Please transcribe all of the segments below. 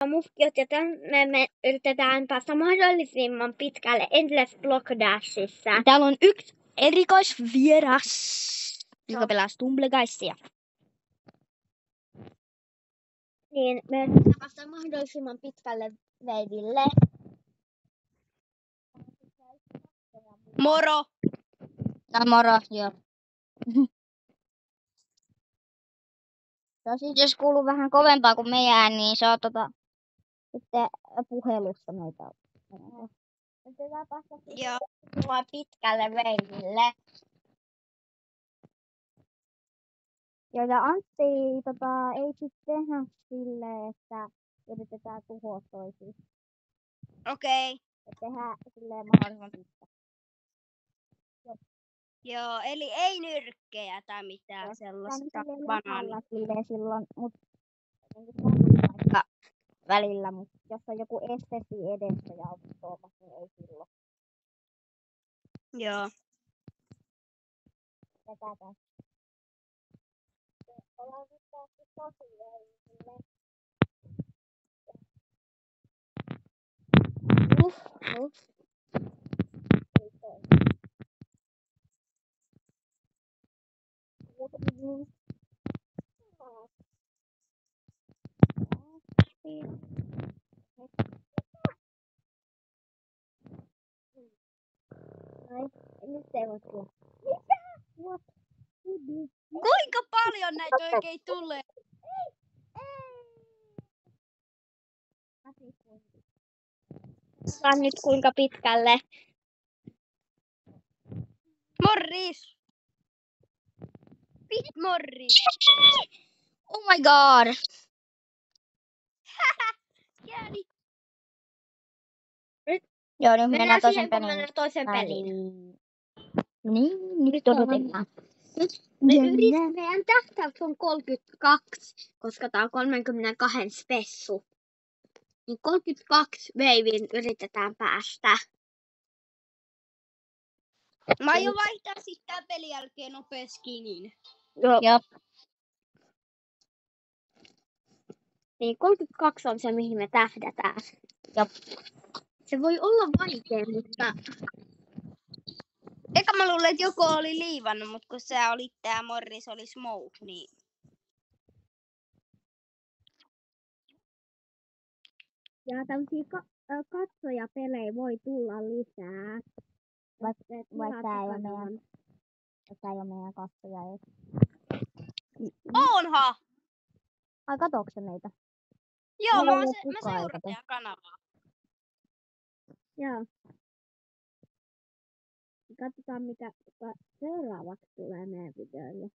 mustiot ja tänne me yritetään päästä mahdollisimman pitkälle Endless Block Dashissa. Täällä on yksi erikoisvieras, joka pelaa Stumble Guysia. Niin me yritetään päästä mahdollisimman pitkälle veiville. Moro! Moro, joo. Jos kuuluu vähän kovempaa kuin meidän ääni, niin se on sitten puhelussa meitä. Yritetään päästä pitkälle veiville. Joo, ja Antti ei sitten tehdä silleen, että yritetään tuhoa toisia. Okei. Tehdään silleen mahdollisimman pitkä. Joo, eli ei nyrkkejä tai mitään sellaista banaalia silloin, mutta välillä, mutta jos on joku estesi edessä ja autoomassa, niin ei silloin. Joo. Tätä. Ollaan nyt päästy tosi veiville. Nyt ei voi tulla. Kuinka paljon näitä oikein tulee? Katsotaan nyt kuinka pitkälle. Morris! Pit Morris! Oh my god! Jääni! Joo, nyt mennään toisen peliin. Niin, nyt odotellaan. Meidän tähtäys on 32, koska tää on 32 spessu. Niin 32 veivin yritetään päästä. Mä aion vaihtaa sitten tää pelin jälkeen nopea skinin. Joo. Niin 32 on se, mihin me tähdätään. Jop. Se voi olla vaikea, mutta... Eka mä luulen, että joku oli liivannut, mutta kun sä olit tää Morris, oli Smoke, niin... Ja tämmösiä katsojapelejä voi tulla lisää. Vaikka tää ei oo meidän katsoja edes. Onhan! Ai katokse meitä? Joo, mä seuraan teidän kanavaa. Joo. Katsotaan mikä seuraavaksi tulee meidän videoille.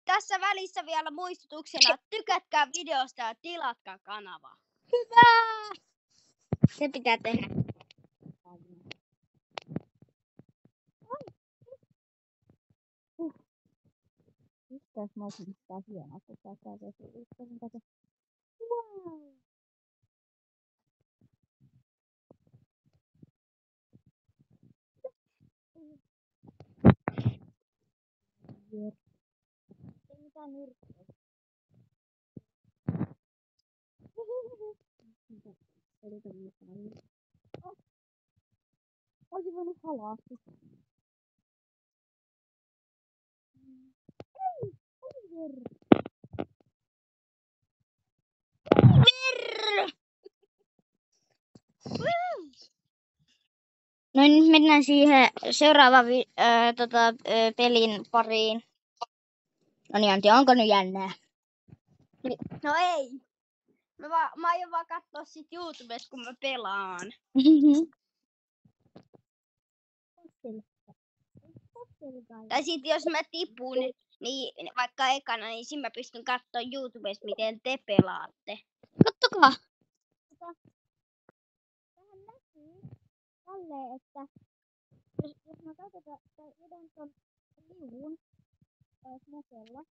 Tässä välissä vielä muistutuksena, tykätkää videosta ja tilatkaa kanavaa. Hyvä! Se pitää tehdä. Mitäs mä olisin mitään hienoa, että tää käy se. Wow! Ei mitään nyrkkiä. Olisin voinut halaa. Ei! Oliver! No nyt mennään siihen seuraavaan pelin pariin. No niin, Antti, onko nyt jännää? No ei. Mä aion vaan katsoa sit YouTubesta, kun mä pelaan. Tai sit jos mä tipun, niin vaikka ekana, niin sit mä pystyn katsoa YouTubesta, miten te pelaatte. Kattokaa! Tähän näkyy tälleen, että jos mä katsotaan, tai vedän ton liuun smokella.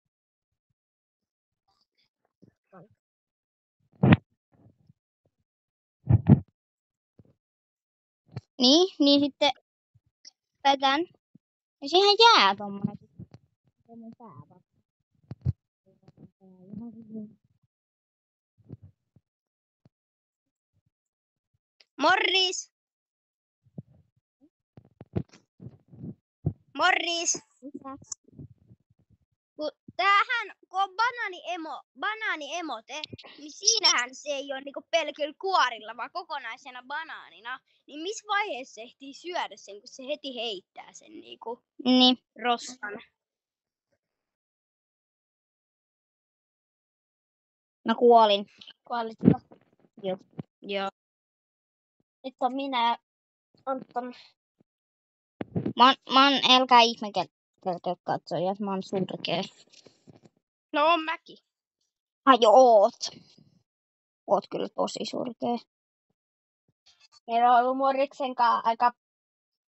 Niin sitten vedän. Ja siihen jää tommonen. Se mun pää vasta. Morris! Morris! Mitä? Kun on banaani-emote, niin siinähän se ei ole niinku pelkillä kuorilla, vaan kokonaisena banaanina. Niin missä vaiheessa se ehtii syödä sen, kun se heti heittää sen niinku Niin. roskan? Mä kuolin. Kuolitko? Joo. Joo. Nyt on minä ja Anton. Mä oon älkää ihmekeltä katsoja, mä oon surkea. No on mäkin. Ai oot. Oot kyllä tosi surkea. Meillä on ollut Morriksen kanssa aika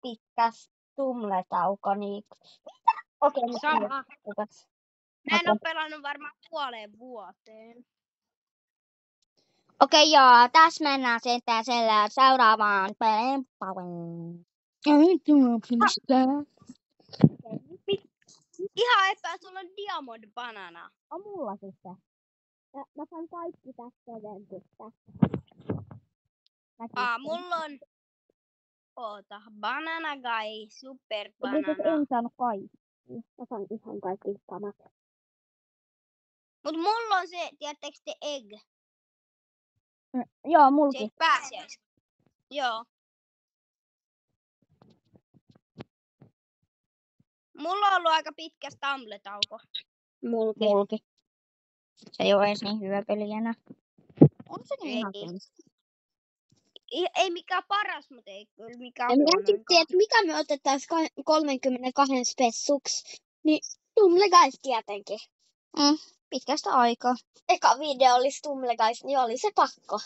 pitkä Stumle-tauko, niin... Okei, nyt Sama. Mä en Okei. oo pelannut varmaan puoleen vuoteen. Okei, joo, tässä mennään sitten seuraavaan peliin. Ei tuo pistää. Ihan epää, sulla on Diamond Banana. On mulla sitten. Mä saan kaikki tästä todentusta. Mulla on... Oota, Banana Guy, Super En Banana. saanut kaikki. Mä saan ihan kaikki samat. Mut mulla on se, tiedättekö te, Egg? Joo, Se mulki. pääsiäis. Joo. Mulla on ollut aika pitkä Stumble-tauko. Mulki. Se ei ole edes niin hyvä peli enää. On se niin ihan Ei. hyvä. Ei mikään paras, mutta ei kyllä mikään En mä huonoinkaan. tiedä, että mikä me otetais 32 spessuksi. Niin Stumle Guys tietenkin. Pitkästä aikaa. Eka video oli Stumle Guys, niin oli se pakko.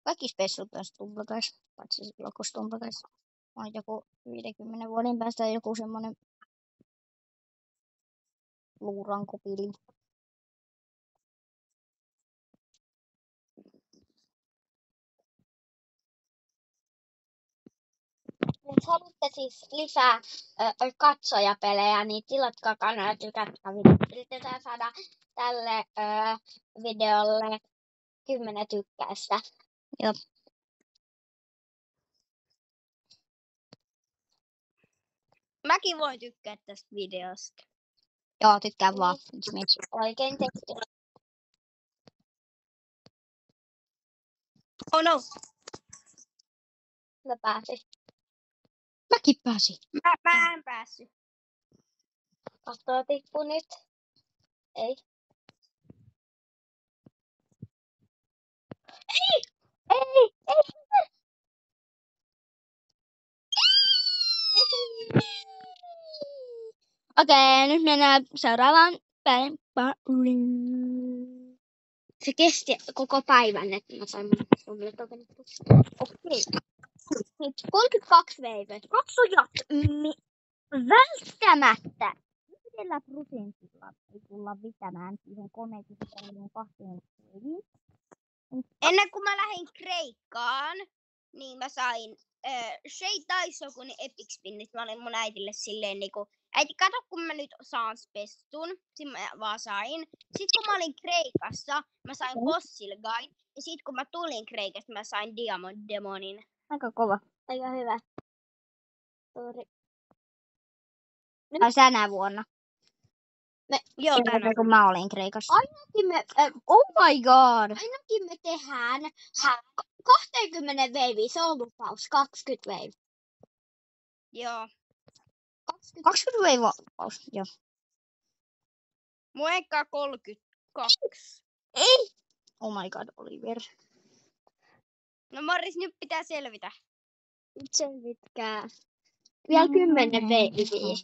Kaikki spessut on Stumblekais. Paitsi silloin, kun Stumblekais on joku 50 vuoden päästä joku semmonen luurankopili. Jos haluatte siis lisää katsojapelejä, niin tilatkaa kanava tykättäviä. Yritetään saada tälle videolle 10 tykkäystä. Joo. Mäkin voin tykkää tästä videosta. Joo, tykkään vaan. Oikein tehty. Oh no! Mä pääsin. Mäkin pääsin. Mä en päässyt. Katsoa tippu nyt. Ei. Ei! Ei! Okei, nyt mennään seuraavaan peliin. Se kesti koko päivän, että mä sain mun tokennettua. Okei. Nyt 32 veive. Katsojat välttämättä 1% ei tulla pitämään siihen 32 peliin. Ennen kuin mä lähdin Kreikkaan, niin mä sain Shay Taisokunin Epic Spinnit. Mä olin mun äitille silleen niinku, äiti kato kun mä nyt saan spestun. Sitten mä vaan sain. Sitten kun mä olin Kreikassa, mä sain Fossil Guy. Ja sitten kun mä tulin Kreikasta, mä sain Diamond Demonin. Aika kova. Aika hyvä. Sori. Ai tänä vuonna. Joo, tänään. Kun mä olin Kreikassa. Ainakin me, Oh my god. ainakin me tehdään 20 veiviä. Se on lupaus. 20 veiviä. Joo. 20 vei vapaus. Joo. Mun eka 32. Ei. Oh my god, Oliver. No Morris, nyt pitää selvitä. Nyt selvitkää. Vielä 10 veiviä.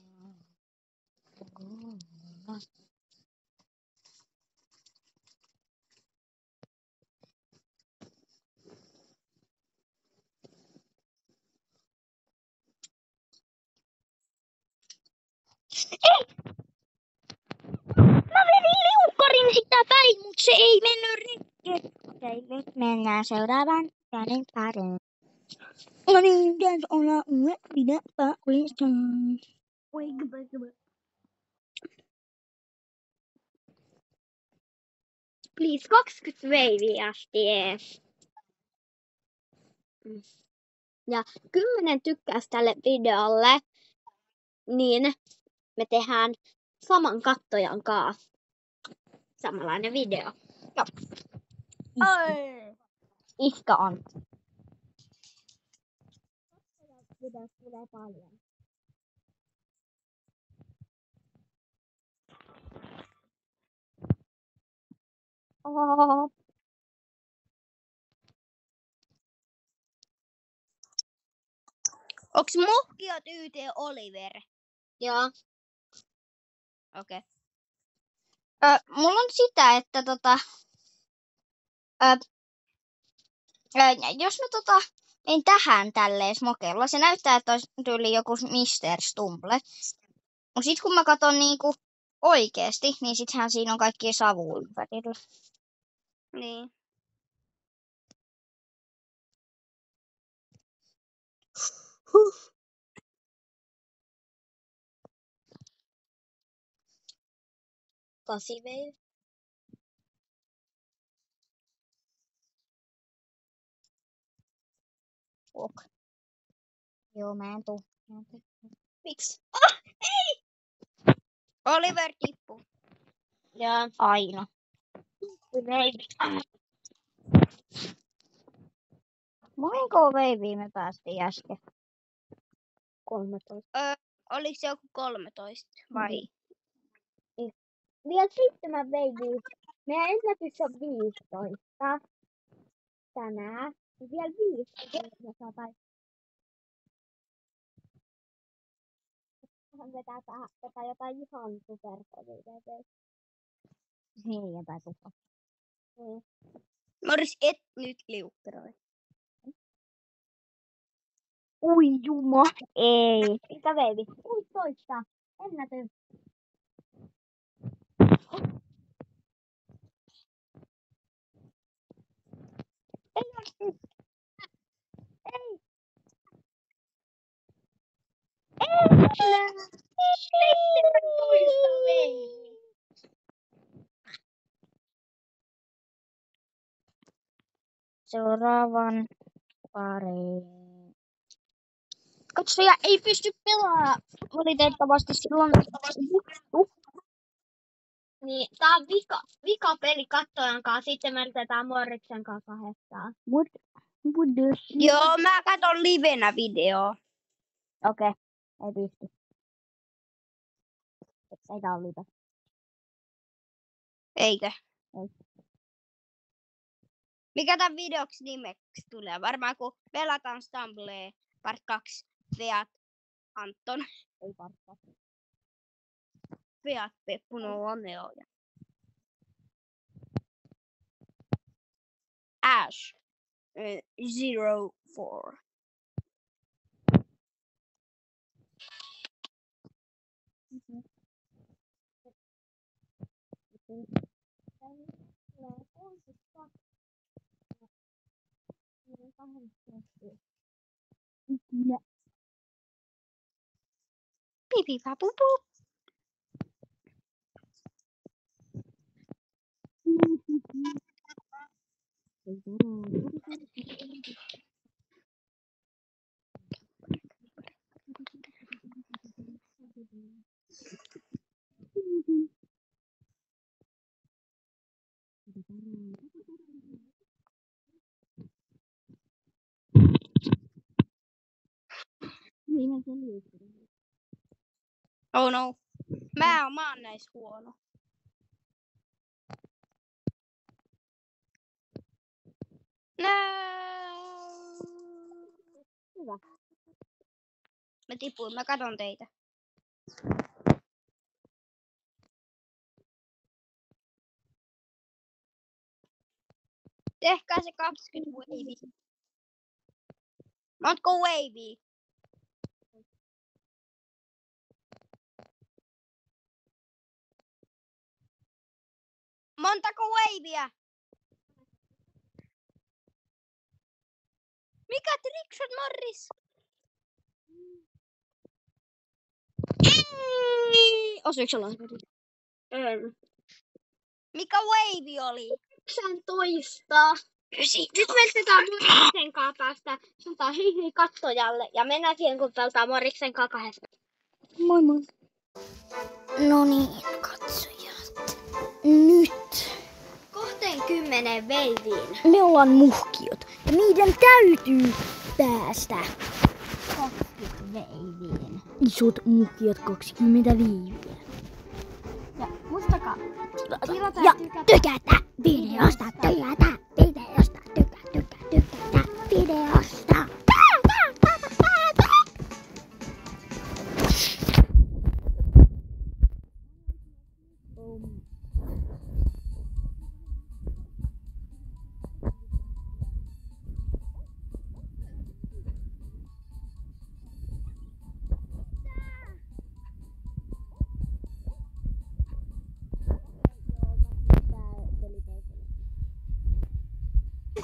Mä vedin liukkarin sitä päin, mut se ei mennyt rikki. Okei, nyt mennään seuraavaan pelin pariin. No niin, tässä ollaan uudet videopalista. Please, 20 veiviä asti. Ja 10 tykkäys tälle videolle, niin me tehdään saman kattojan kanssa samanlainen video. Ihka on. Videosta tulee paljon. Oh. Onks muhkiot YT Oliver? Joo. Okei. Mulla on sitä, että jos mä en tähän tälleen smokella, se näyttää, että olisi tyyli joku Mr. Stumble. Mut sit kun mä katon niinku oikeesti, niin sittenhän siinä on kaikki savu ympärillä. Niin. Kasivei. Ok. Joo, mä en tuu. Miksi? Oliver tippu. Joo. Aina. Monenko veivii me päästiin äsken? 13. Oliko se joku 13 vai? Vielä 7 veiviä. Meidän ennätys on 15. Tänään. Vielä 15. Hän vetää tätä jotain ihan superkovideita. Niin, epäsupa. Morris, et nyt liukkeroi. Ui juma. Ei. Mikä veivi? 16. Ennätys. Seuraavan pariin. Katsoja ei pysty pelaamaan. Valitettavasti silloin. Niin, tää on vika peli kattojan kanssa. Sitten me yritetään Morriksen kanssa kahdestaan. Joo, mä katon livenä video. Okei. Ei pysty. Ei tää ole live. Eikö? Ei. Mikä tän videoksi nimeksi tulee? Varmaan kun pelataan Stumblea part 2 Veat Anton. Ei parkkaa. Veat Peppu no Oneo. Ash 04. Pipi papupu. Oh no. Mä oon näis huono. No. Hyvä. Mä tipuin, mä katon teitä. Tehkää se 20 wavy. Montko wavy? Montako wavyä? Mikä Trickshot Morris? Osuiko se lasketa? Mikä wavy oli? 19. Nyt me yritetään Moriksen kanssa päästä suntaan hihi kattojalle ja mennään siihen, kun peltaa Moriksen kanssa kahdesta. Moi moi. No niin, katsojat. Nyt 20 veiviin. me ollaan muhkiot ja meidän täytyy päästä 20 veiviin. Isot muhkiot 20 veiviä. Ja muistakaa, tilata ja tykätä videosta, tykätä videosta, tykätä videosta.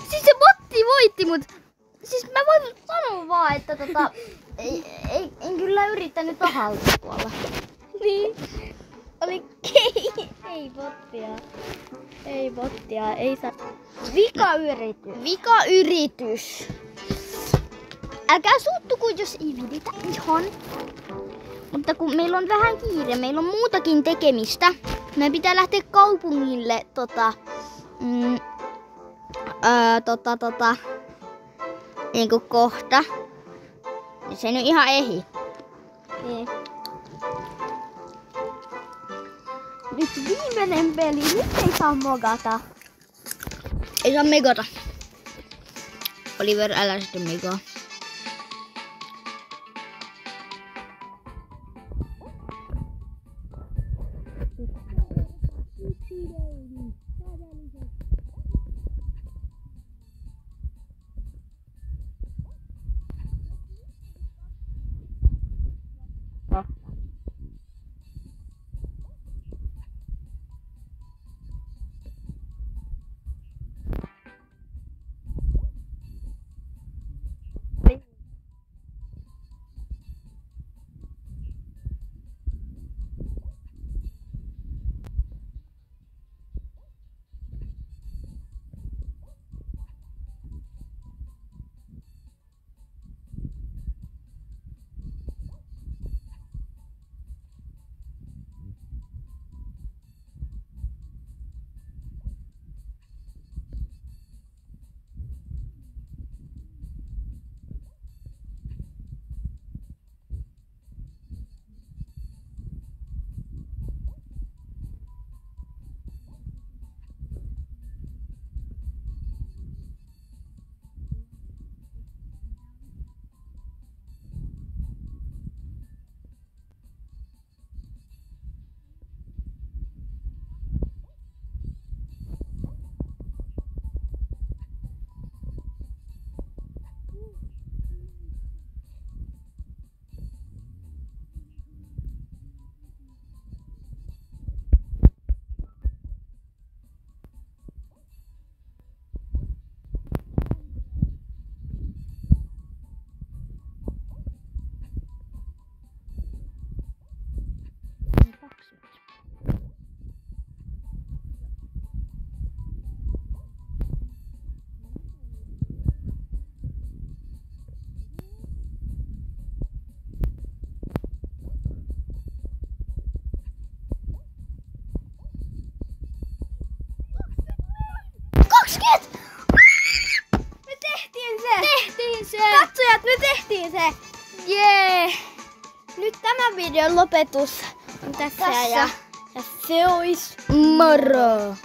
Siis se botti voitti mut. Siis mä voin sanoa vaan, että en kyllä yrittänyt tahalta tuolla. Niin. Oli ei bottia, ei saa. Vika-yritys. Älkää suuttuko, jos ei videota ihan. Mutta kun meillä on vähän kiire, meillä on muutakin tekemistä. Meidän pitää lähteä kaupungille niinku kohta. Se nyt ihan ehdi. Niin. Nyt viimeinen peli, nyt ei saa mogata. Ei saa megata. Oliver, älä sitten megaa. Katsojat, me tehtiin se! Jee! Nyt tämän videon lopetus on tässä. Ja se olisi moro!